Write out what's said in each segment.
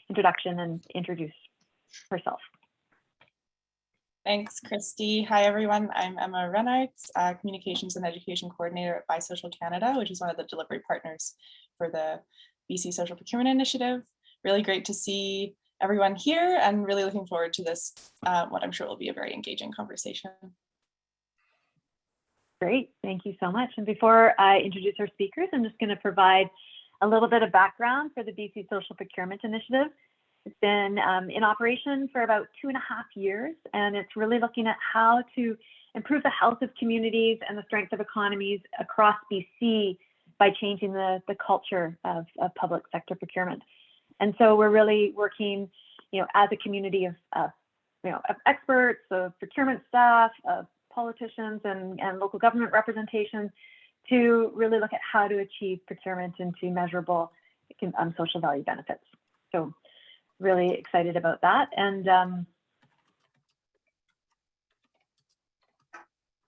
introduction and introduce herself. Thanks, Kristi. Hi, everyone. I'm Emma Renards, Communications and Education Coordinator at BiSocial Canada, which is one of the delivery partners for the BC Social Procurement Initiative. Really great to see everyone here and really looking forward to this, what I'm sure will be a very engaging conversation. Great, thank you so much. And before I introduce our speakers, I'm just going to provide a little bit of background for the BC Social Procurement Initiative. It's been in operation for about 2.5 years, and it's really looking at how to improve the health of communities and the strength of economies across BC by changing the culture of public sector procurement. And so we're really working, as a community of experts, of procurement staff, of politicians, and local government representation to really look at how to achieve procurement into measurable social value benefits. So really excited about that.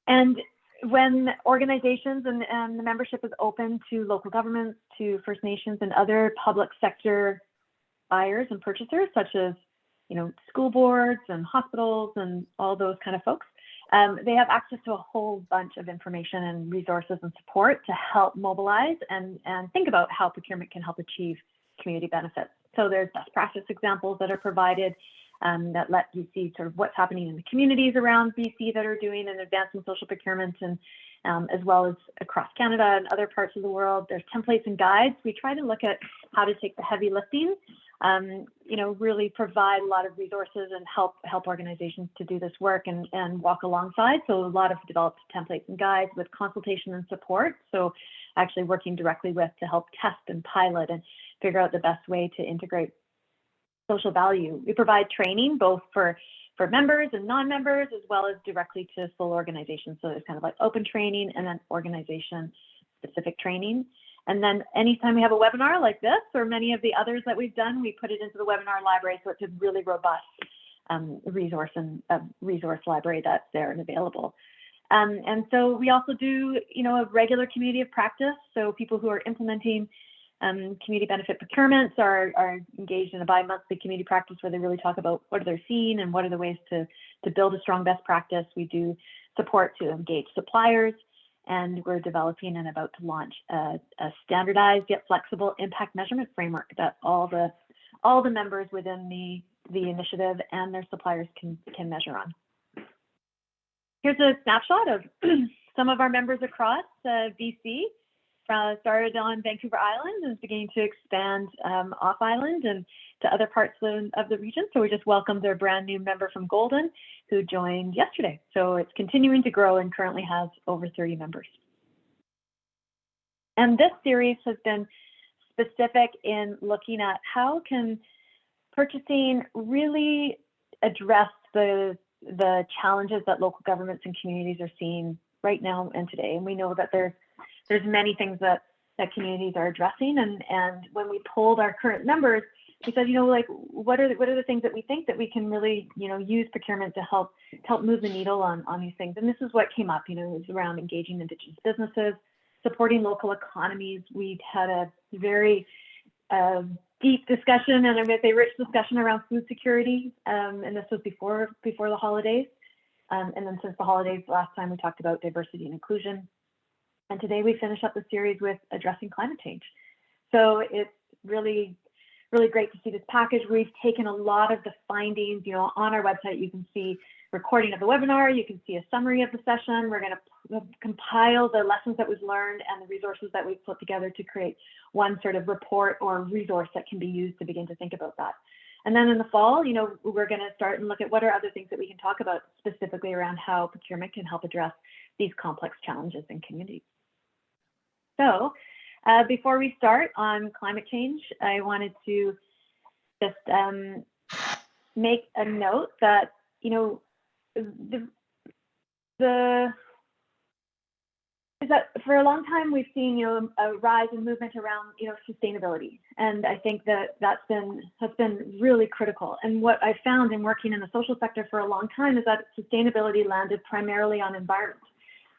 And when organizations and the membership is open to local governments, to First Nations and other public sector buyers and purchasers, such as school boards and hospitals and all those kind of folks, they have access to a whole bunch of information and resources and support to help mobilize and think about how procurement can help achieve community benefits. So there's best practice examples that are provided that let you see sort of what's happening in the communities around BC that are doing and advancing social procurement, and as well as across Canada and other parts of the world. There's templates and guides. We try to look at how to take the heavy lifting, really provide a lot of resources and help organizations to do this work and walk alongside. So a lot of developed templates and guides with consultation and support. So actually working directly with to help test and pilot and figure out the best way to integrate social value. We provide training both for members and non-members, as well as directly to full organizations. So there's kind of like open training and then organization specific training. And then anytime we have a webinar like this, or many of the others that we've done, we put it into the webinar library. So it's a really robust resource library that's there and available. And so we also do, a regular community of practice. So people who are implementing community benefit procurements are engaged in a bi-monthly community practice where they really talk about what they're seeing and what are the ways to build a strong best practice. We do support to engage suppliers, and we're developing and about to launch a standardized yet flexible impact measurement framework that all the members within the initiative and their suppliers can measure on. Here's a snapshot of some of our members across BC. Started on Vancouver Island and is beginning to expand off island and to other parts of the region. So we just welcomed our brand new member from Golden who joined yesterday. So it's continuing to grow and currently has over 30 members. And this series has been specific in looking at how can purchasing really address the challenges that local governments and communities are seeing right now and today. And we know that there's many things that communities are addressing, and when we polled our current members, we said, what are the things that we think that we can really, use procurement to help move the needle on these things. And this is what came up, it was around engaging Indigenous businesses, supporting local economies. We had a very deep discussion, and I'm going to say rich discussion around food security, and this was before the holidays. And then since the holidays, last time we talked about diversity and inclusion. And today we finish up the series with addressing climate change. So it's really, really great to see this package. We've taken a lot of the findings, on our website. You can see recording of the webinar. You can see a summary of the session. We're going to compile the lessons that we've learned and the resources that we've put together to create one sort of report or resource that can be used to begin to think about that. And then in the fall, we're going to start and look at what are other things that we can talk about specifically around how procurement can help address these complex challenges in communities. So before we start on climate change, I wanted to just make a note that, is that for a long time we've seen a rise in movement around sustainability, and I think that has been really critical. And what I found in working in the social sector for a long time is that sustainability landed primarily on environment.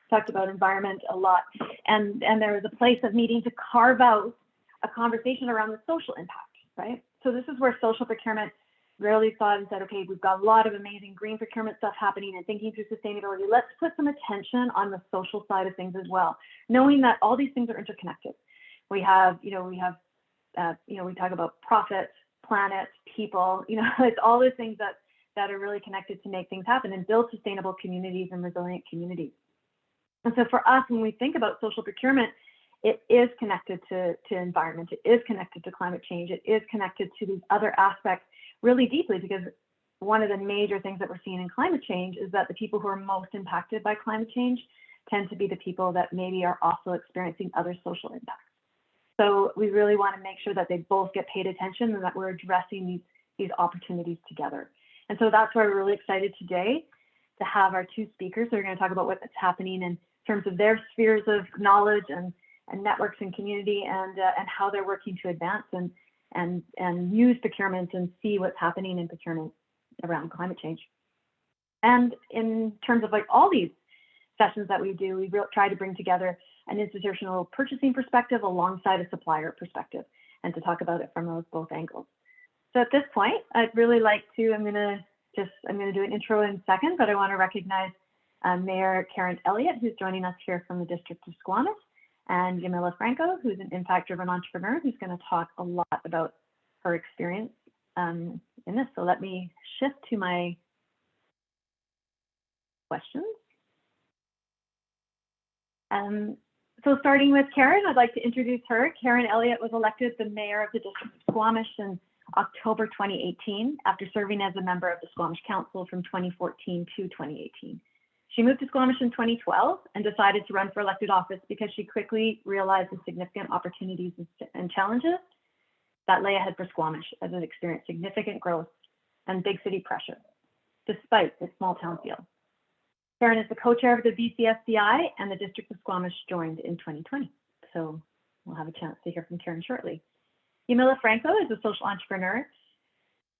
Talked about environment a lot, and there was a place of needing to carve out a conversation around the social impact, right? So this is where social procurement really thought and said, okay, we've got a lot of amazing green procurement stuff happening and thinking through sustainability. Let's put some attention on the social side of things as well, knowing that all these things are interconnected. We have, we talk about profit, planet, people, it's all those things that are really connected to make things happen and build sustainable communities and resilient communities. And so for us, when we think about social procurement, it is connected to environment, it is connected to climate change, it is connected to these other aspects really deeply, because one of the major things that we're seeing in climate change is that the people who are most impacted by climate change tend to be the people that maybe are also experiencing other social impacts. So we really want to make sure that they both get paid attention and that we're addressing these opportunities together. And so that's why we're really excited today to have our two speakers who are going to talk about what's happening in terms of their spheres of knowledge and networks and community, and how they're working to advance and use procurement and see what's happening in procurement around climate change. And in terms of like all these sessions that we do, we try to bring together an institutional purchasing perspective alongside a supplier perspective, and to talk about it from those both angles. So at this point, I'd really like to, I'm going to do an intro in a second, but I want to recognize Mayor Karen Elliott, who's joining us here from the District of Squamish, and Yamila Franco, who's an impact-driven entrepreneur, who's going to talk a lot about her experience in this. So let me shift to my questions. So starting with Karen, I'd like to introduce her. Karen Elliott was elected the mayor of the District of Squamish in October 2018 after serving as a member of the Squamish Council from 2014 to 2018. She moved to Squamish in 2012 and decided to run for elected office because she quickly realized the significant opportunities and challenges that lay ahead for Squamish as it experienced significant growth and big city pressure, despite its small town feel. Karen is the co-chair of the BCSPI, and the District of Squamish joined in 2020. So we'll have a chance to hear from Karen shortly. Yamila Franco is a social entrepreneur.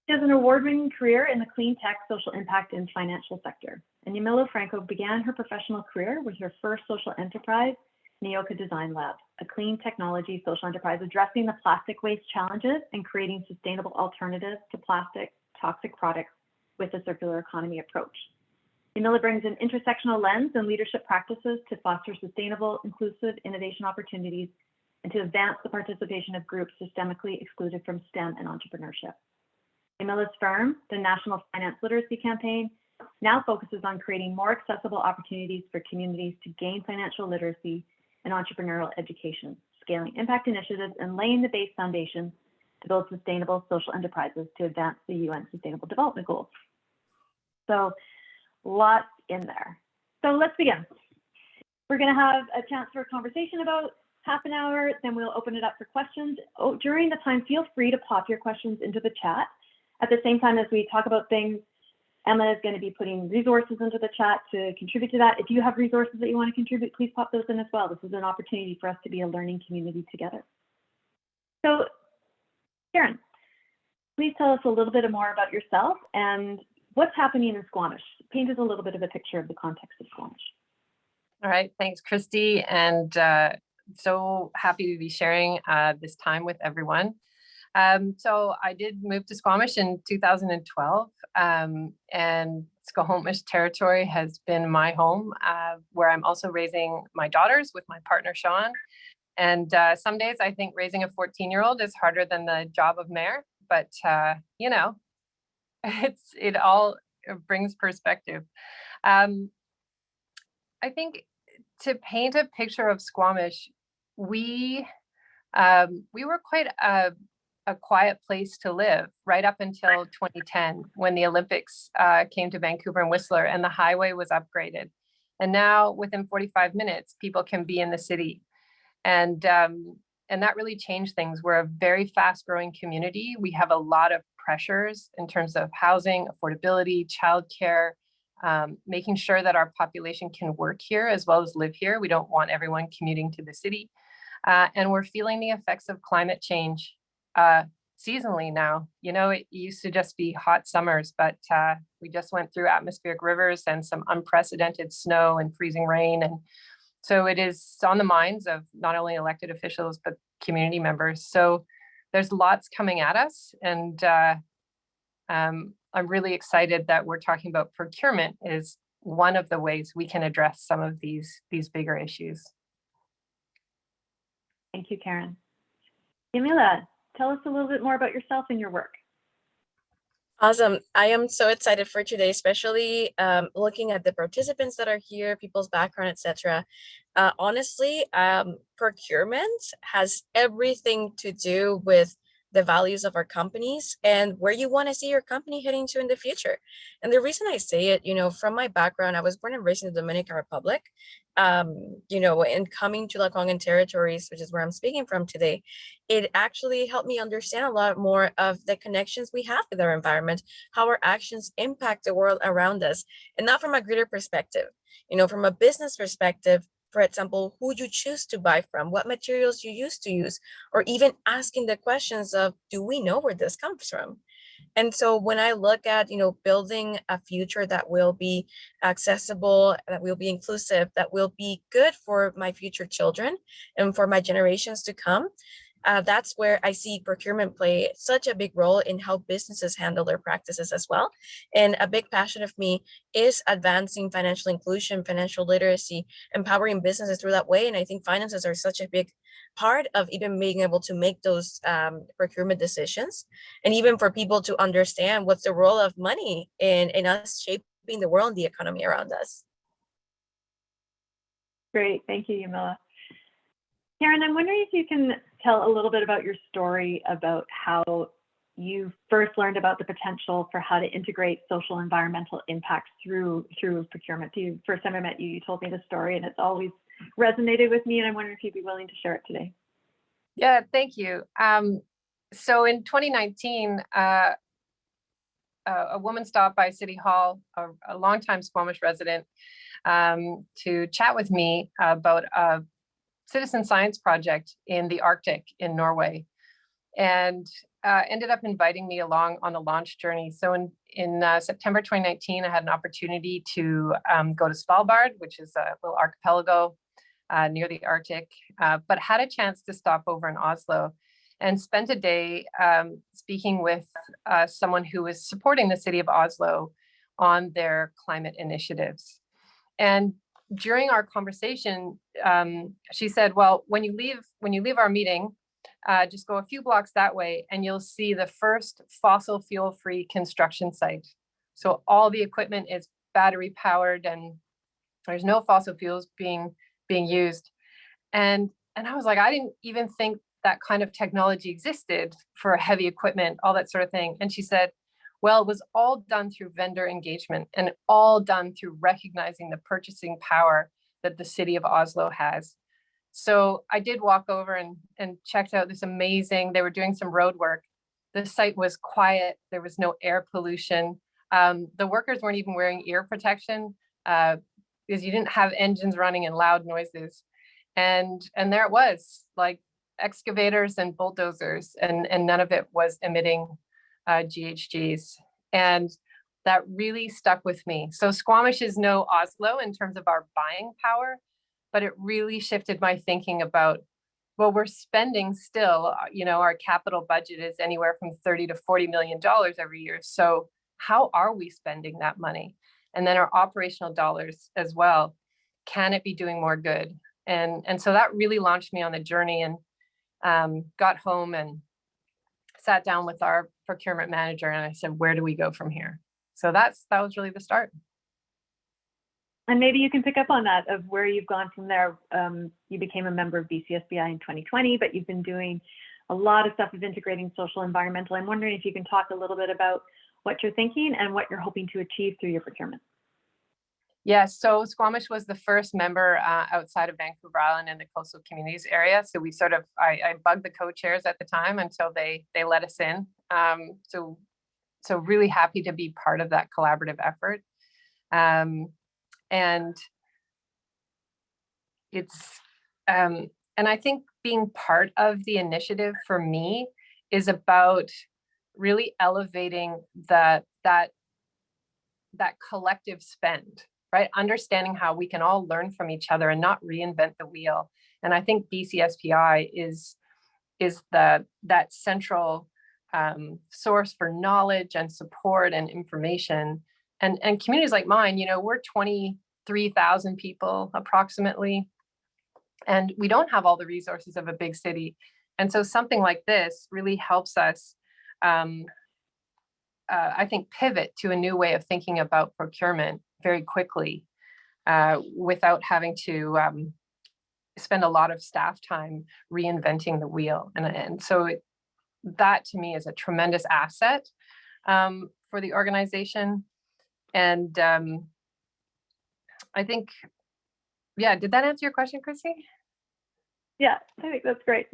She has an award-winning career in the clean tech, social impact, and financial sector. And Yamila Franco began her professional career with her first social enterprise, Neoka Design Lab, a clean technology social enterprise addressing the plastic waste challenges and creating sustainable alternatives to plastic toxic products with a circular economy approach. Camilla brings an intersectional lens and leadership practices to foster sustainable, inclusive innovation opportunities and to advance the participation of groups systemically excluded from STEM and entrepreneurship. Camilla's firm, the National Finance Literacy Campaign, now focuses on creating more accessible opportunities for communities to gain financial literacy and entrepreneurial education, scaling impact initiatives, and laying the base foundation to build sustainable social enterprises to advance the UN Sustainable Development Goals. So lots in there. So let's begin. We're going to have a chance for a conversation about half an hour, then we'll open it up for questions. During the time, feel free to pop your questions into the chat. At the same time as we talk about things, Emma is going to be putting resources into the chat to contribute to that. If you have resources that you want to contribute, please pop those in as well. This is an opportunity for us to be a learning community together. So, Karen, please tell us a little bit more about yourself and what's happening in Squamish. Paint us a little bit of a picture of the context of Squamish. All right, thanks, Kristi, and so happy to be sharing this time with everyone. So I did move to Squamish in 2012, and Squamish territory has been my home, where I'm also raising my daughters with my partner, Sean. And some days I think raising a 14-year-old is harder than the job of mayor, but you know, it all brings perspective. I think to paint a picture of Squamish, we were quite a quiet place to live right up until 2010, when the Olympics came to Vancouver and Whistler and the highway was upgraded. And now within 45 minutes, people can be in the city. And that really changed things. We're a very fast growing community. We have a lot of pressures in terms of housing, affordability, childcare, making sure that our population can work here as well as live here. We don't want everyone commuting to the city. And we're feeling the effects of climate change seasonally now. You know, it used to just be hot summers, but we just went through atmospheric rivers and some unprecedented snow and freezing rain. And so it is on the minds of not only elected officials, but community members. So there's lots coming at us, and I'm really excited that we're talking about procurement is one of the ways we can address some of these bigger issues. Thank you, Karen. Camilla, tell us a little bit more about yourself and your work. Awesome. I am so excited for today, especially looking at the participants that are here, people's background, etc. Honestly, procurement has everything to do with the values of our companies and where you want to see your company heading to in the future. And the reason I say it, from my background, I was born and raised in the Dominican Republic, and coming to the Congan territories, which is where I'm speaking from today, it actually helped me understand a lot more of the connections we have with our environment, how our actions impact the world around us, and not from a greater perspective, from a business perspective. For example, who you choose to buy from, what materials you used to use, or even asking the questions of, do we know where this comes from? And so when I look at, building a future that will be accessible, that will be inclusive, that will be good for my future children and for my generations to come, that's where I see procurement play such a big role in how businesses handle their practices as well. And a big passion of me is advancing financial inclusion, financial literacy, empowering businesses through that way. And I think finances are such a big part of even being able to make those procurement decisions. And even for people to understand what's the role of money in us shaping the world and the economy around us. Great, thank you, Yamila. Karen, I'm wondering if you can tell a little bit about your story about how you first learned about the potential for how to integrate social environmental impacts through procurement. First time I met you, you told me the story, and it's always resonated with me, and I'm wondering if you'd be willing to share it today. Yeah, thank you. So in 2019, a woman stopped by City Hall, a longtime Squamish resident, to chat with me about a citizen science project in the Arctic in Norway, and ended up inviting me along on a launch journey. So in September 2019, I had an opportunity to go to Svalbard, which is a little archipelago near the Arctic, but had a chance to stop over in Oslo and spent a day speaking with someone who was supporting the city of Oslo on their climate initiatives. And during our conversation, she said, well, when you leave our meeting, just go a few blocks that way and you'll see the first fossil fuel-free construction site. So all the equipment is battery powered and there's no fossil fuels being used. And I was like, I didn't even think that kind of technology existed for heavy equipment, all that sort of thing. And she said, well, it was all done through vendor engagement and all done through recognizing the purchasing power that the city of Oslo has. So I did walk over and checked out this amazing, they were doing some road work. The site was quiet. There was no air pollution. The workers weren't even wearing ear protection because you didn't have engines running and loud noises. And there it was, like excavators and bulldozers, and none of it was emitting GHGs. And that really stuck with me. So Squamish is no Oslo in terms of our buying power, but it really shifted my thinking about, well, we're spending still, our capital budget is anywhere from $30 to $40 million every year. So how are we spending that money? And then our operational dollars as well. Can it be doing more good? And so that really launched me on the journey, and got home and sat down with our procurement manager and I said, where do we go from here? So that was really the start. And maybe you can pick up on that of where you've gone from there. You became a member of BCSPI in 2020, but you've been doing a lot of stuff of integrating social environmental. I'm wondering if you can talk a little bit about what you're thinking and what you're hoping to achieve through your procurement. Yes, so Squamish was the first member outside of Vancouver Island in the coastal communities area. So we I bugged the co-chairs at the time until they let us in. So really happy to be part of that collaborative effort. And it's, and I think being part of the initiative for me is about really elevating that collective spend, right? Understanding how we can all learn from each other and not reinvent the wheel. And I think BCSPI is is that central source for knowledge and support and information. And communities like mine, we're 23,000 people approximately, and we don't have all the resources of a big city. And so something like this really helps us, I think, pivot to a new way of thinking about procurement very quickly, without having to spend a lot of staff time reinventing the wheel. And so that to me is a tremendous asset for the organization. And I think, yeah, did that answer your question, Kristi? Yeah, I think that's great.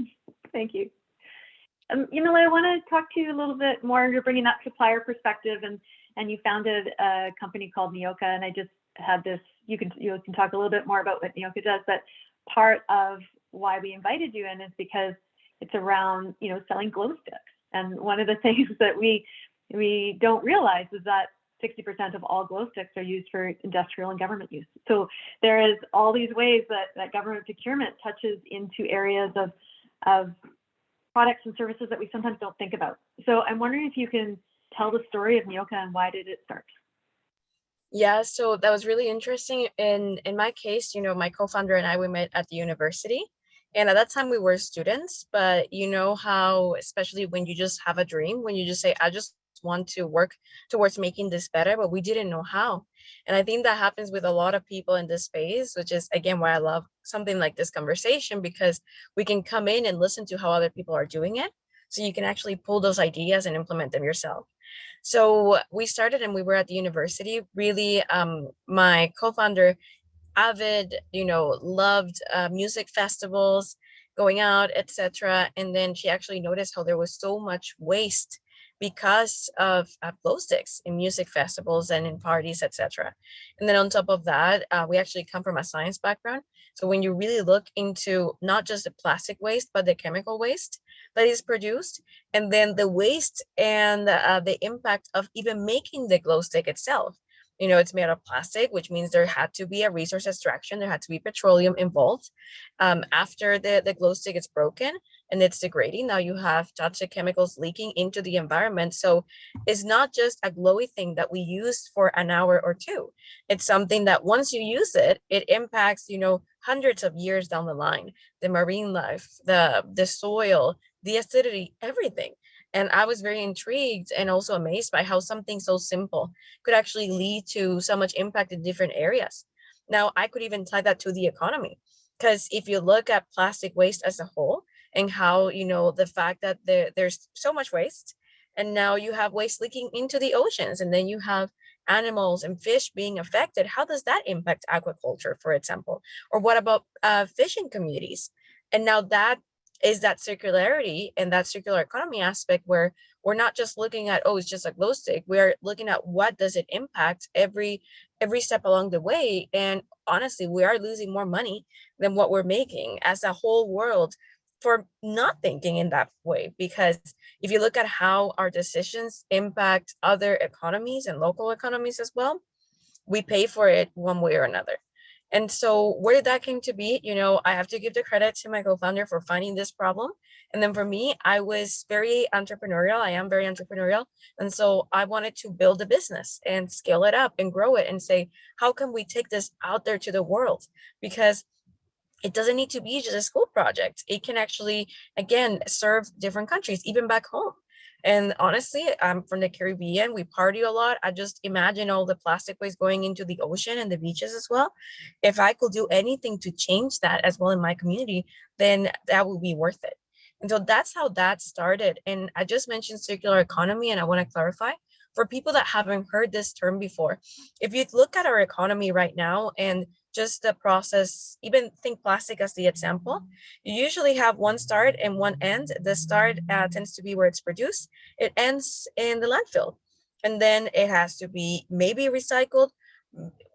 Thank you. Yamila, I want to talk to you a little bit more. You're bringing that supplier perspective, and you founded a company called Neoka, and I just had this. You can talk a little bit more about what Neoka does, but part of why we invited you in is because it's around selling glow sticks. And one of the things that we don't realize is that 60% of all glow sticks are used for industrial and government use. So there is all these ways that government procurement touches into areas of products and services that we sometimes don't think about. So I'm wondering if you can tell the story of Neoka and why did it start? Yeah, so that was really interesting. In my case, my co-founder and I, we met at the university. And at that time we were students, but you know how, especially when you just have a dream, when you just say, I just want to work towards making this better, but we didn't know how. And I think that happens with a lot of people in this space, which is again why I love something like this conversation, because we can come in and listen to how other people are doing it. So you can actually pull those ideas and implement them yourself. So we started and we were at the university. Really, my co-founder, avid, loved music festivals, going out, etc. And then she actually noticed how there was so much waste because of glow sticks in music festivals and in parties, etc. And then on top of that, we actually come from a science background. So when you really look into not just the plastic waste, but the chemical waste that is produced, and then the waste and the impact of even making the glow stick itself. It's made of plastic, which means there had to be a resource extraction. There had to be petroleum involved. After the glow stick is broken and it's degrading, now you have toxic chemicals leaking into the environment. So it's not just a glowy thing that we use for an hour or two. It's something that once you use it, it impacts, hundreds of years down the line, the marine life, the soil, the acidity, everything. And I was very intrigued and also amazed by how something so simple could actually lead to so much impact in different areas. Now, I could even tie that to the economy, because if you look at plastic waste as a whole and how, the fact that there's so much waste, and now you have waste leaking into the oceans, and then you have animals and fish being affected. How does that impact aquaculture, for example? Or what about fishing communities? And now that is that circularity and that circular economy aspect where we're not just looking at, oh, it's just a glow stick. We're looking at what does it impact every step along the way. And honestly, we are losing more money than what we're making as a whole world for not thinking in that way. Because if you look at how our decisions impact other economies and local economies as well, we pay for it one way or another. And so where did that came to be? I have to give the credit to my co-founder for finding this problem. And then for me, I was very entrepreneurial. I am very entrepreneurial. And so I wanted to build a business and scale it up and grow it and say, how can we take this out there to the world? Because it doesn't need to be just a school project. It can actually, again, serve different countries, even back home. And honestly, I'm from the Caribbean. We party a lot. I just imagine all the plastic waste going into the ocean and the beaches as well. If I could do anything to change that as well in my community, then that would be worth it. And so that's how that started. And I just mentioned circular economy, and I want to clarify for people that haven't heard this term before. If you look at our economy right now and just the process, even think plastic as the example, you usually have one start and one end. The start tends to be where it's produced. It ends in the landfill. And then it has to be maybe recycled.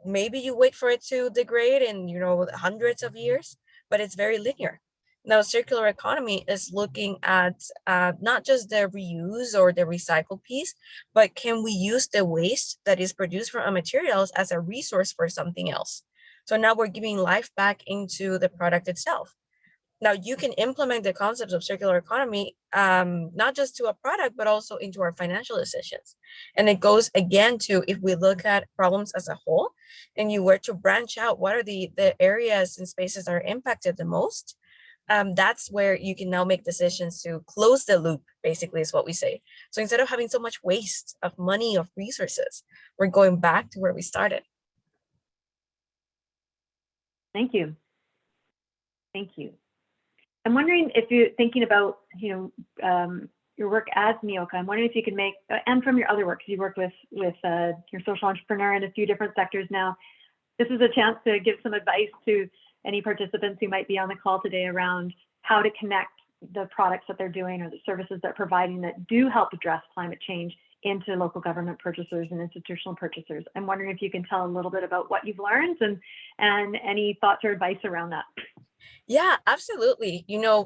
Maybe you wait for it to degrade in, hundreds of years, but it's very linear. Now, circular economy is looking at not just the reuse or the recycle piece, but can we use the waste that is produced from our materials as a resource for something else? So now we're giving life back into the product itself. Now you can implement the concepts of circular economy, not just to a product, but also into our financial decisions. And it goes again to, if we look at problems as a whole, and you were to branch out, what are the areas and spaces that are impacted the most? That's where you can now make decisions to close the loop, basically, is what we say. So instead of having so much waste of money, of resources, we're going back to where we started. Thank you. Thank you. I'm wondering if you're thinking about, your work as Neoka. I'm wondering if you can make, and from your other work, because you work with your social entrepreneur in a few different sectors now. This is a chance to give some advice to any participants who might be on the call today around how to connect the products that they're doing or the services they're providing that do help address climate change into local government purchasers and institutional purchasers. I'm wondering if you can tell a little bit about what you've learned and any thoughts or advice around that. Yeah, absolutely.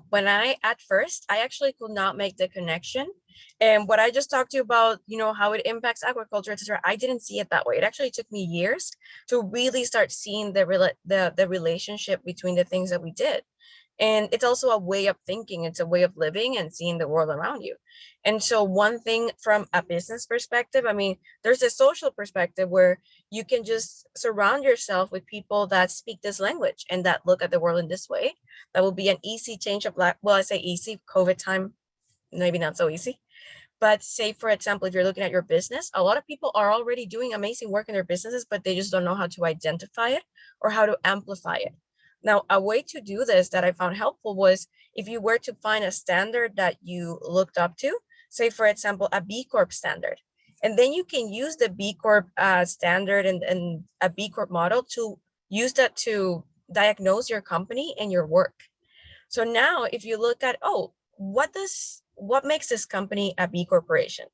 When at first, I actually could not make the connection. And what I just talked to you about, how it impacts agriculture, etc., I didn't see it that way. It actually took me years to really start seeing the relationship between the things that we did. And it's also a way of thinking. It's a way of living and seeing the world around you. And so one thing from a business perspective, there's a social perspective where you can just surround yourself with people that speak this language and that look at the world in this way. That will be an easy change of life. Well, I say easy, COVID time, maybe not so easy. But say, for example, if you're looking at your business, a lot of people are already doing amazing work in their businesses, but they just don't know how to identify it or how to amplify it. Now, a way to do this that I found helpful was if you were to find a standard that you looked up to, say, for example, a B Corp standard, and then you can use the B Corp standard and a B Corp model to use that to diagnose your company and your work. So now if you look at, what makes this company a B corporation?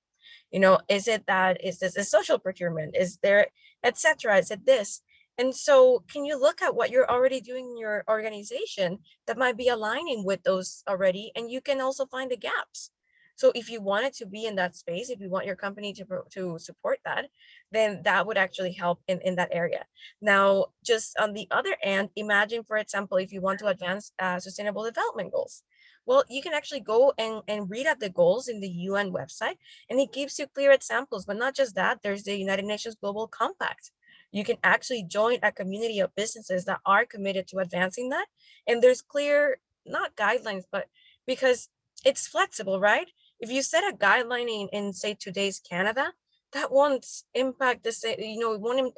Is this a social procurement? Is there, etc.? Is it this? And so can you look at what you're already doing in your organization that might be aligning with those already? And you can also find the gaps. So if you wanted to be in that space, if you want your company to support that, then that would actually help in that area. Now, just on the other end, imagine, for example, if you want to advance sustainable development goals. Well, you can actually go and read at the goals in the UN website, and it gives you clear examples. But not just that, there's the United Nations Global Compact. You can actually join a community of businesses that are committed to advancing that. And there's clear, not guidelines, but because it's flexible, right? If you set a guideline in say, today's Canada, that won't impact the same, it won't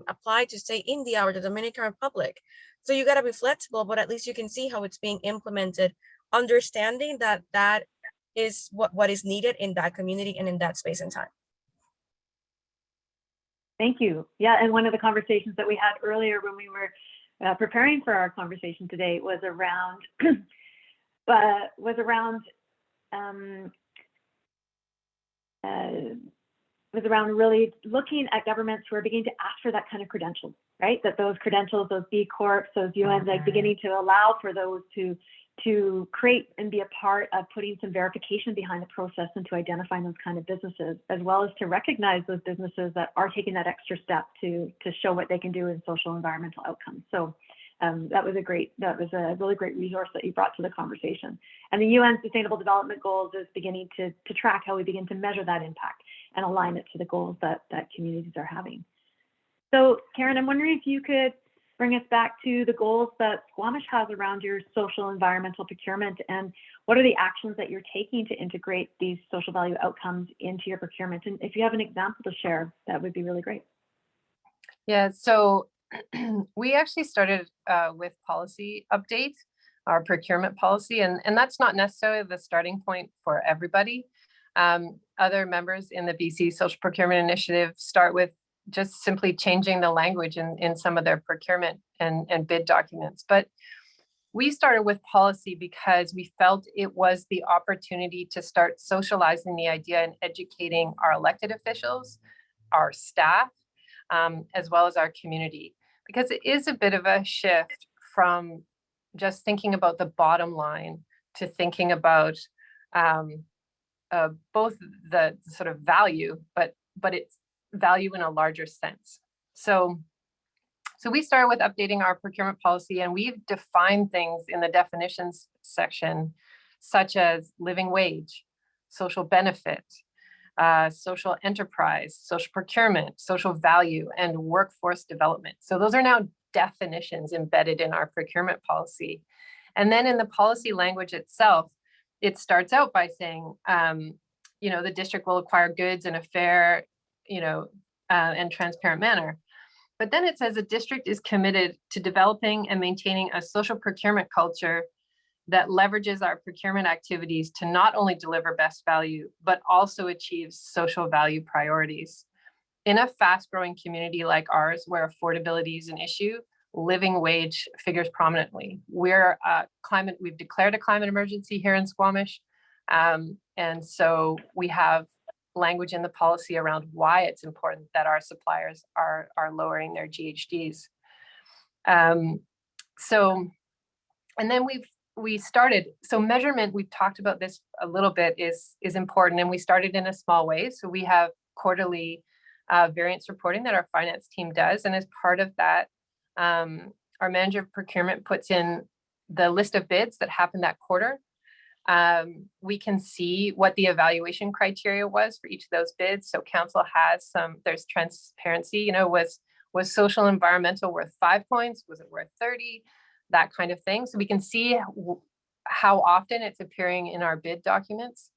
apply to, say, India or the Dominican Republic. So you got to be flexible, but at least you can see how it's being implemented, understanding that that is what is needed in that community and in that space and time. Thank you. Yeah, and one of the conversations that we had earlier when we were preparing for our conversation today was around really looking at governments who are beginning to ask for that kind of credentials, right? That those credentials, those B Corps, those UNs, like beginning to allow for those to create and be a part of putting some verification behind the process and to identifying those kind of businesses, as well as to recognize those businesses that are taking that extra step to show what they can do in social environmental outcomes. So that was a really great resource that you brought to the conversation. And the UN Sustainable Development Goals is beginning to track how we begin to measure that impact and align it to the goals that communities are having. So Karen, I'm wondering if you could bring us back to the goals that Squamish has around your social environmental procurement, and what are the actions that you're taking to integrate these social value outcomes into your procurement? And if you have an example to share, that would be really great. Yeah, so we actually started with policy updates, our procurement policy, and that's not necessarily the starting point for everybody. Other members in the BC Social Procurement Initiative start with just simply changing the language in some of their procurement and bid documents. But we started with policy because we felt it was the opportunity to start socializing the idea and educating our elected officials, our staff, as well as our community, because it is a bit of a shift from just thinking about the bottom line to thinking about both the sort of value, but it's value in a larger sense. So So we started with updating our procurement policy, and we've defined things in the definitions section, such as living wage, social benefit, social enterprise, social procurement, social value, and workforce development. So those are now definitions embedded in our procurement policy. And then in the policy language itself, it starts out by saying, the district will acquire goods in a fair, and transparent manner. But then it says the district is committed to developing and maintaining a social procurement culture that leverages our procurement activities to not only deliver best value, but also achieves social value priorities. In a fast-growing community like ours, where affordability is an issue, living wage figures prominently. We've declared a climate emergency here in Squamish. And so we have language in the policy around why it's important that our suppliers are lowering their GHGs. And then we started, so measurement, we've talked about this a little bit, is important, and we started in a small way. So we have quarterly variance reporting that our finance team does, and as part of that, our manager of procurement puts in the list of bids that happened that quarter. We can see what the evaluation criteria was for each of those bids. So council has there's transparency, was social environmental worth 5 points? Was it worth 30? That kind of thing. So we can see how often it's appearing in our bid documents.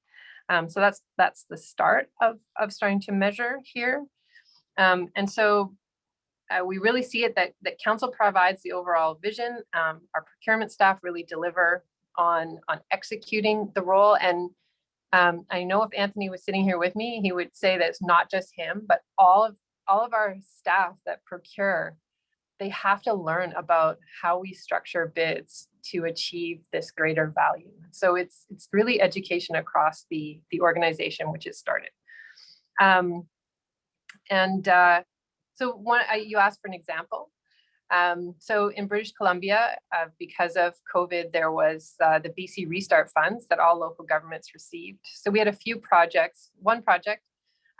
So that's the start of starting to measure here. And so we really see it that council provides the overall vision. Our procurement staff really deliver on executing the role. And I know if Anthony was sitting here with me, he would say that it's not just him, but all of our staff that procure, they have to learn about how we structure bids to achieve this greater value. So it's really education across the organization, which has started. So you asked for an example. So in British Columbia, because of COVID, there was the BC Restart funds that all local governments received. So we had a few projects, one project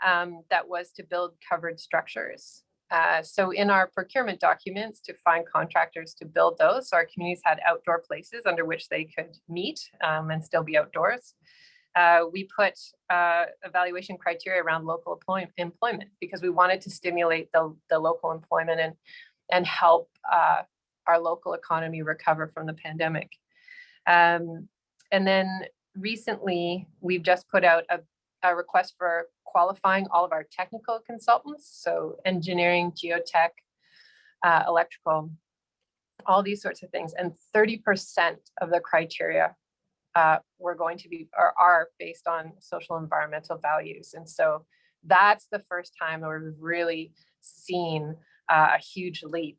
that was to build covered structures. So in our procurement documents to find contractors to build those, so our communities had outdoor places under which they could meet and still be outdoors. We put evaluation criteria around local employment because we wanted to stimulate the local employment and help our local economy recover from the pandemic. And then recently, we've just put out a request for qualifying all of our technical consultants, so engineering, geotech, electrical, all these sorts of things. And 30% of the criteria are based on social environmental values. And so that's the first time where we've really seen a huge leap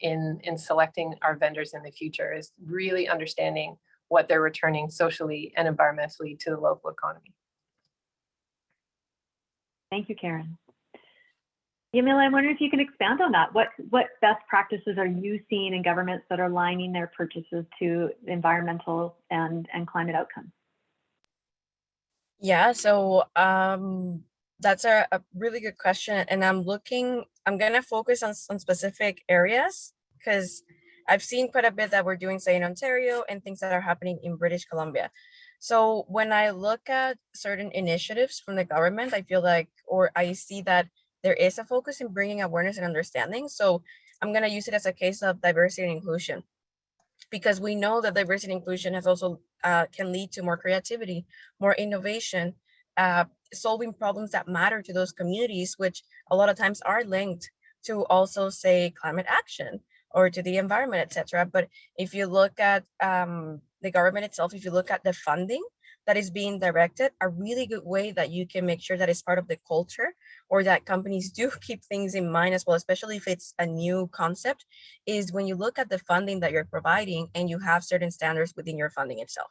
in selecting our vendors in the future, is really understanding what they're returning socially and environmentally to the local economy. Thank you, Karen. Yamila, I wonder if you can expand on that. What best practices are you seeing in governments that are aligning their purchases to environmental and climate outcomes? Yeah, so that's a really good question. And I'm going to focus on some specific areas because I've seen quite a bit that we're doing, say, in Ontario and things that are happening in British Columbia. So when I look at certain initiatives from the government, I feel like, or I see that there is a focus in bringing awareness and understanding. So I'm going to use it as a case of diversity and inclusion, because we know that diversity and inclusion has also can lead to more creativity, more innovation, solving problems that matter to those communities, which a lot of times are linked to also, say, climate action or to the environment, etc. But if you look at the government itself, if you look at the funding that is being directed, a really good way that you can make sure that it's part of the culture, or that companies do keep things in mind as well, especially if it's a new concept, is when you look at the funding that you're providing and you have certain standards within your funding itself.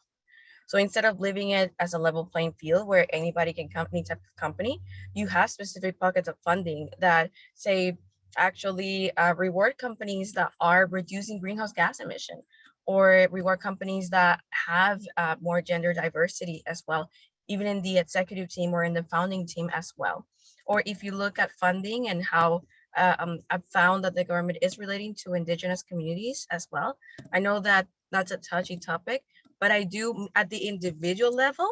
So instead of leaving it as a level playing field where anybody can come, any type of company, you have specific pockets of funding that, say, actually reward companies that are reducing greenhouse gas emission, or reward companies that have more gender diversity as well, even in the executive team or in the founding team as well. Or if you look at funding and how I've found that the government is relating to Indigenous communities as well. I know that that's a touchy topic, but I do, at the individual level,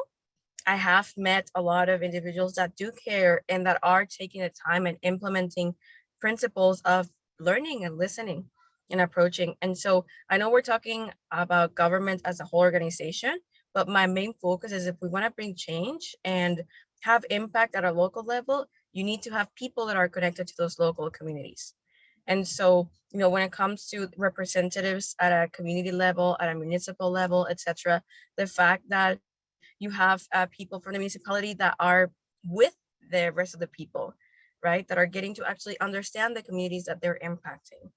I have met a lot of individuals that do care and that are taking the time and implementing principles of learning and listening and approaching. And so I know we're talking about government as a whole organization, but my main focus is if we want to bring change and have impact at a local level, you need to have people that are connected to those local communities. And so, when it comes to representatives at a community level, at a municipal level, etc., the fact that you have people from the municipality that are with the rest of the people, right, that are getting to actually understand the communities that they're impacting.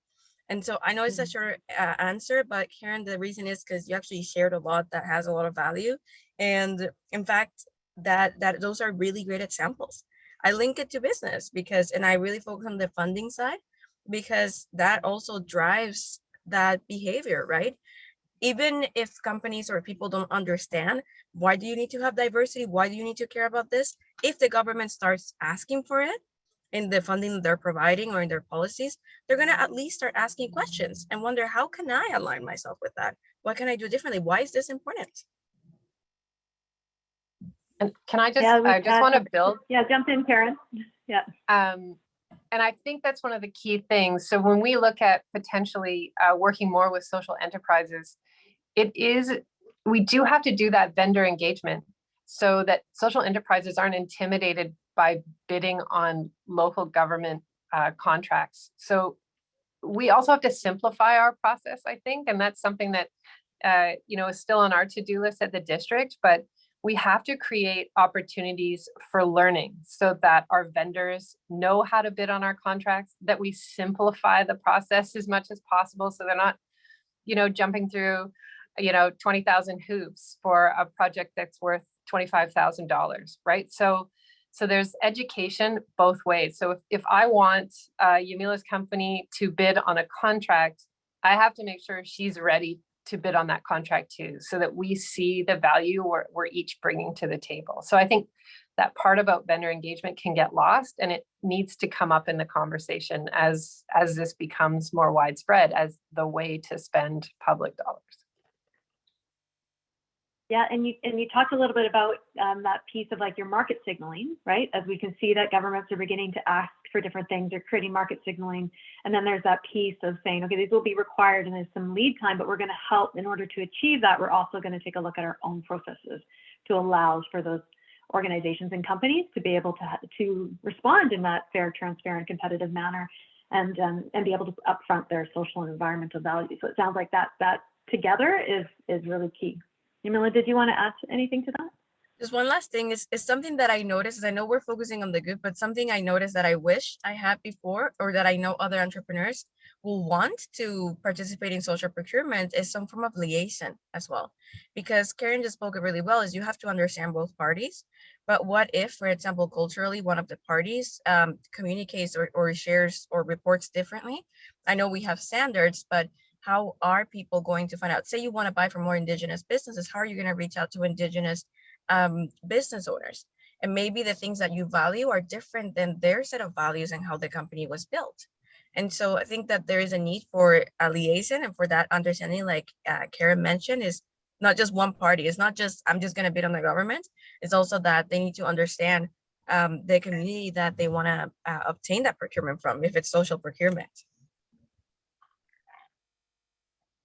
And so I know it's a short answer, but Karen, the reason is because you actually shared a lot that has a lot of value. And in fact, that those are really great examples. I link it to business and I really focus on the funding side because that also drives that behavior, right? Even if companies or people don't understand, why do you need to have diversity? Why do you need to care about this? If the government starts asking for it in the funding they're providing or in their policies, they're going to at least start asking questions and wonder, how can I align myself with that? What can I do differently? Why is this important? And can I just want to build? Yeah, jump in, Karen. Yeah. And I think that's one of the key things. So when we look at potentially working more with social enterprises, we do have to do that vendor engagement so that social enterprises aren't intimidated by bidding on local government contracts. So we also have to simplify our process, I think, and that's something that is still on our to-do list at the district, but we have to create opportunities for learning so that our vendors know how to bid on our contracts, that we simplify the process as much as possible so they're not, jumping through, 20,000 hoops for a project that's worth $25,000, right? So there's education both ways. So if I want Yamila's company to bid on a contract, I have to make sure she's ready to bid on that contract too, so that we see the value we're each bringing to the table. So I think that part about vendor engagement can get lost, and it needs to come up in the conversation as this becomes more widespread as the way to spend public dollars. Yeah, and you talked a little bit about that piece of like your market signaling, right? As we can see that governments are beginning to ask for different things, they're creating market signaling. And then there's that piece of saying, okay, these will be required and there's some lead time, but we're going to help in order to achieve that. We're also going to take a look at our own processes to allow for those organizations and companies to be able to respond in that fair, transparent, competitive manner and be able to upfront their social and environmental values. So it sounds like that together is really key. Yamila, did you want to add anything to that? Just one last thing is something that I noticed, is I know we're focusing on the good, but something I noticed that I wish I had before, or that I know other entrepreneurs will want to participate in social procurement, is some form of liaison as well. Because Karen just spoke it really well, is you have to understand both parties. But what if, for example, culturally, one of the parties communicates or shares or reports differently? I know we have standards, but how are people going to find out? Say you want to buy from more Indigenous businesses, how are you going to reach out to Indigenous business owners? And maybe the things that you value are different than their set of values and how the company was built. And so I think that there is a need for a liaison, and for that understanding, like Karen mentioned, is not just one party. It's not just, I'm just going to bid on the government. It's also that they need to understand the community that they want to obtain that procurement from, if it's social procurement.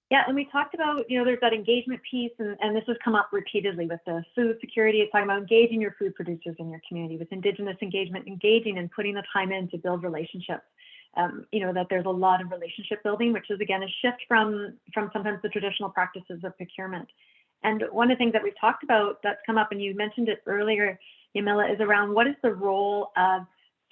Yeah, and we talked about, there's that engagement piece, and this has come up repeatedly with the food security. It's talking about engaging your food producers in your community, with Indigenous engagement, engaging and putting the time in to build relationships. That there's a lot of relationship building, which is, again, a shift from sometimes the traditional practices of procurement. And one of the things that we've talked about that's come up, and you mentioned it earlier, Yamila, is around what is the role of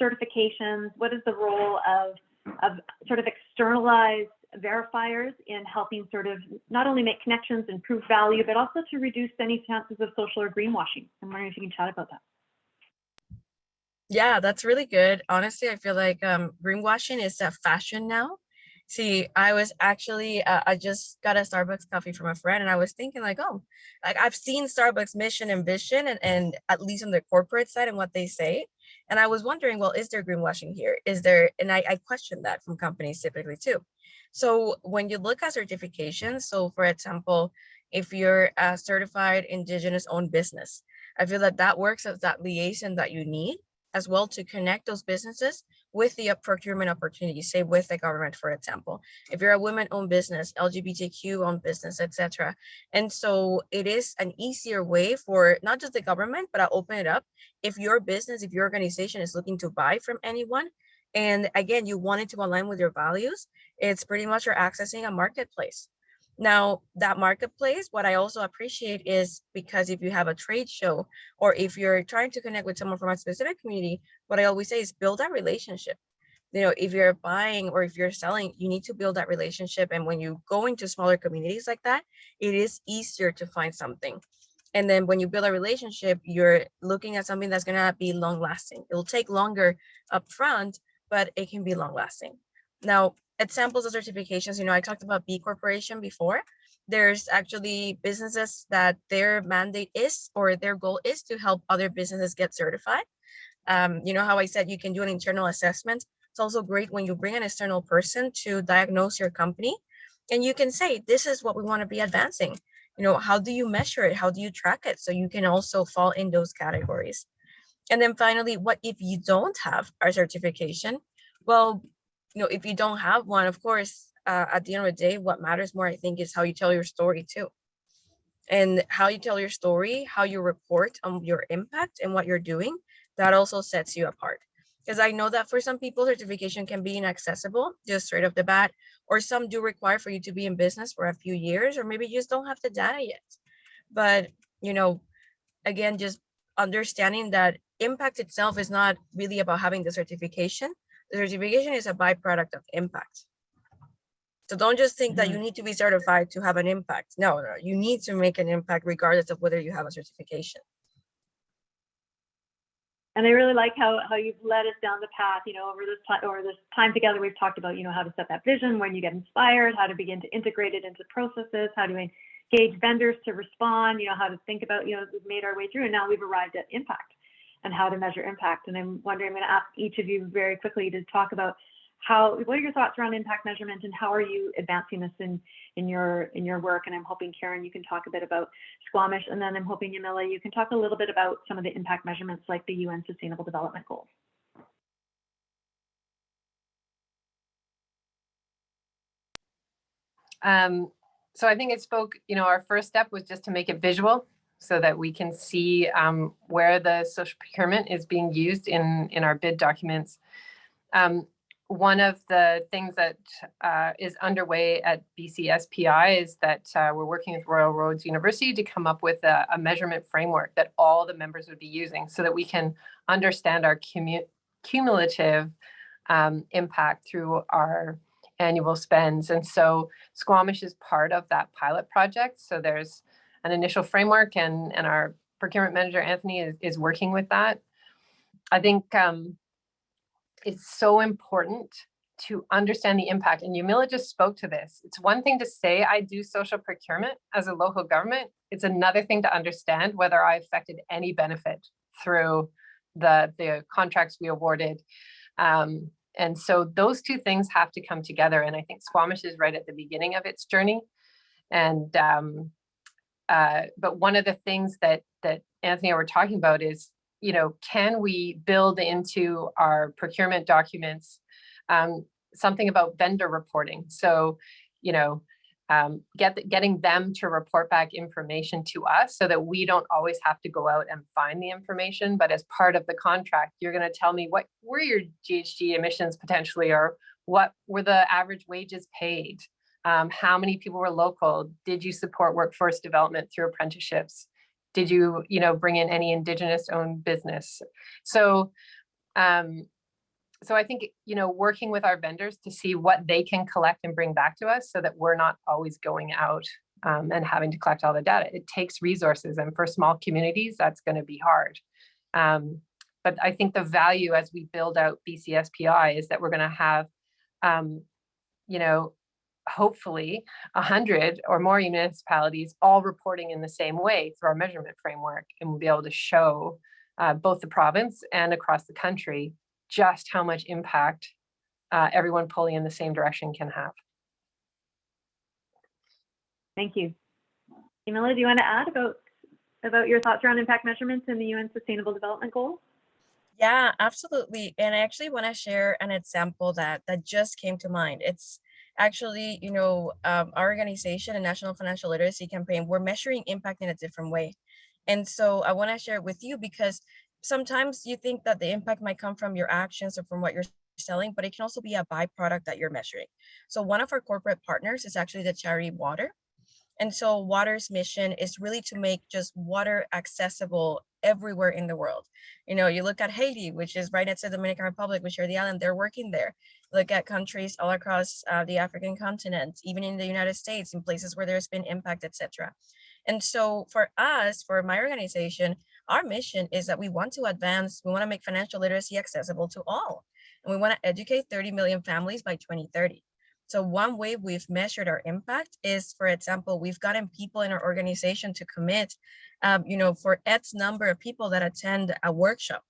certifications, what is the role of sort of externalized verifiers in helping sort of not only make connections and prove value, but also to reduce any chances of social or greenwashing. I'm wondering if you can chat about that. Yeah, that's really good. Honestly, I feel like greenwashing is a fashion now. See, I was actually, I just got a Starbucks coffee from a friend, and I was thinking like, oh, like I've seen Starbucks mission and vision, and at least on the corporate side and what they say. And I was wondering, well, is there greenwashing here? Is there, and I question that from companies typically too. So when you look at certifications, so for example, if you're a certified Indigenous owned business, I feel that that works as that liaison that you need as well to connect those businesses with the procurement opportunities, say with the government, for example, if you're a women-owned business, LGBTQ-owned business, etc. And so it is an easier way for not just the government, but I'll open it up. If your business, if your organization is looking to buy from anyone, and again, you want it to align with your values, it's pretty much you're accessing a marketplace. Now, that marketplace, what I also appreciate is because if you have a trade show or if you're trying to connect with someone from a specific community, what I always say is build that relationship. You know, if you're buying or if you're selling, you need to build that relationship. And when you go into smaller communities like that, it is easier to find something. And then when you build a relationship, you're looking at something that's going to be long lasting. It will take longer upfront, but it can be long lasting. Now, examples of certifications, you know, I talked about B Corporation before. There's actually businesses that their mandate is, or their goal is to help other businesses get certified. You know how I said you can do an internal assessment. It's also great when you bring an external person to diagnose your company and you can say, this is what we want to be advancing. You know, how do you measure it? How do you track it? So you can also fall in those categories. And then finally, what if you don't have a certification? Well, you know, if you don't have one, of course, at the end of the day, what matters more, I think, is how you tell your story too. And how you tell your story, how you report on your impact and what you're doing, that also sets you apart. Because I know that for some people, certification can be inaccessible just straight off the bat, or some do require for you to be in business for a few years, or maybe you just don't have the data yet. But, you know, again, just understanding that impact itself is not really about having the certification. The certification is a byproduct of impact. So don't just think that you need to be certified to have an impact. No, you need to make an impact regardless of whether you have a certification. And I really like how you've led us down the path, you know, over this time together. We've talked about, you know, how to set that vision, when you get inspired, how to begin to integrate it into processes, how to engage vendors to respond, you know, how to think about, you know, we've made our way through, and now we've arrived at impact and how to measure impact. And I'm wondering, I'm going to ask each of you very quickly to talk about what are your thoughts around impact measurement, and how are you advancing this in your work? And I'm hoping, Karen, you can talk a bit about Squamish, and then I'm hoping, Yamila, you can talk a little bit about some of the impact measurements like the UN Sustainable Development Goals. So I think it spoke, you know, our first step was just to make it visual so that we can see where the social procurement is being used in our bid documents. One of the things that is underway at BCSPI is that we're working with Royal Roads University to come up with a measurement framework that all the members would be using so that we can understand our cumulative impact through our annual spends. And so Squamish is part of that pilot project. So there's an initial framework, and our procurement manager, Anthony, is working with that. I think it's so important to understand the impact. And Yamila just spoke to this. It's one thing to say I do social procurement as a local government. It's another thing to understand whether I affected any benefit through the contracts we awarded. And so those two things have to come together. And I think Squamish is right at the beginning of its journey. And but one of the things that Anthony and I were talking about is, you know, can we build into our procurement documents something about vendor reporting? So, you know, getting them to report back information to us so that we don't always have to go out and find the information, but as part of the contract, you're going to tell me what were your GHG emissions potentially, or what were the average wages paid? How many people were local? Did you support workforce development through apprenticeships? Did you, you know, bring in any Indigenous owned business? So, so I think, you know, working with our vendors to see what they can collect and bring back to us so that we're not always going out and having to collect all the data. It takes resources, and for small communities, that's going to be hard. But I think the value as we build out BCSPI is that we're going to have, you know, hopefully 100 or more municipalities all reporting in the same way through our measurement framework, and we'll be able to show both the province and across the country, just how much impact everyone pulling in the same direction can have. Thank you. Camilla, do you want to add about your thoughts around impact measurements in the UN Sustainable Development Goals? Yeah, absolutely. And I actually want to share an example that just came to mind. It's actually, our organization, a National Financial Literacy Campaign, we're measuring impact in a different way. And so I want to share it with you because sometimes you think that the impact might come from your actions or from what you're selling, but it can also be a byproduct that you're measuring. So one of our corporate partners is actually the charity Water. And so Water's mission is really to make just water accessible everywhere in the world. You look at Haiti, which is right next to the Dominican Republic, we share the island, they're working there. Look at countries all across the African continent, even in the United States, in places where there's been impact, etc. And so for us, for my organization, our mission is that we want to make financial literacy accessible to all. And we want to educate 30 million families by 2030. So one way we've measured our impact is, for example, we've gotten people in our organization to commit, for X number of people that attend a workshop,